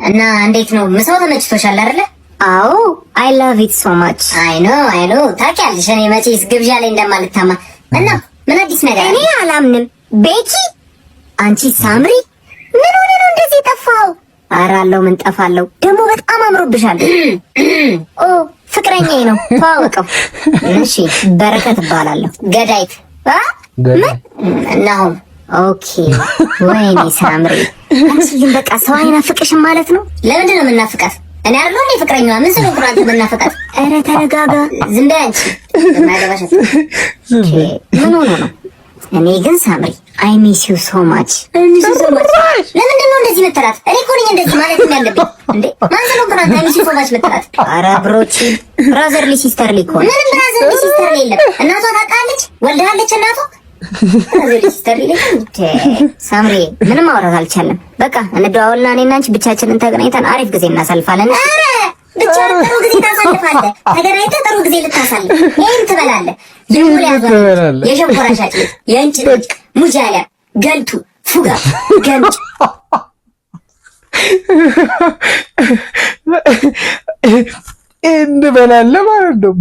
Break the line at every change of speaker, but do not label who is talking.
እና እንዴት ነው ምሳው ተመችቶሻል አይደለ?
አዎ አይ ላቭ ኢት ሶ ማች።
አይ ኖ ታውቂያለሽ፣ እኔ መቼስ ግብዣ ላይ እንደማልታማ። እና ምን አዲስ ነገር?
እኔ አላምንም። ቤኪ አንቺ ሳምሪ ምን ሆነ ነው እንደዚህ ጠፋው? ኧረ አለው ምን ጠፋለው? ደግሞ በጣም አምሮብሻል። ኦ ፍቅረኛዬ ነው ተዋወቀው።
እሺ በረከት እባላለሁ። ገዳይት እናሁም
ኦኬ። ወይኔ ሳምሪ አንቺ ግን በቃ ሰው አይናፍቅሽም ማለት ነው?
ለምንድን ነው የምናፍቃት? እኔ አይደለሁ እንዴ ፍቅረኛዋ? ምን ስለሆነ አንተ የምናፍቃት?
ኧረ ተረጋጋ።
ዝም በይ አንቺ ማገባሻት።
ምን ሆነ ነው? እኔ ግን ሳምሪ አይ ሚስ ዩ ሶ ማች።
ለምንድን ነው እንደዚህ መተላት? እኔ እኮ ነኝ እንደዚህ ማለት ያለብኝ እንዴ? ማን ስለሆነ አንተ አይ ሚስ ዩ ሶ ማች መተላት?
ኧረ ብሮቺ ብራዘርሊ ሲስተርሊ እኮ ነው።
ምንም ብራዘርሊ ሲስተርሊ የለም። እናቷ ታውቃለች፣ ወልዳለች እናቷ። ብራዘርሊ ሲስተርሊ
ሳምሪ ምንም ማውራት አልቻለም። በቃ እንደዋወልና እኔና አንቺ ብቻችንን ተገናኝተን አሪፍ ጊዜ እናሳልፋለን።
ኧረ ብቻ ጥሩ ጊዜ ታሳልፋለህ። ተገናኝተህ ጥሩ ጊዜ ልታሳልፍ ይሄን ትበላለህ። የሙሉ ያዟል የሸንኮራ ሻጭ የእንጭ ሙጃሊያ ገልቱ ፉጋ ገምጭ
እንበላለን ማለት ነው።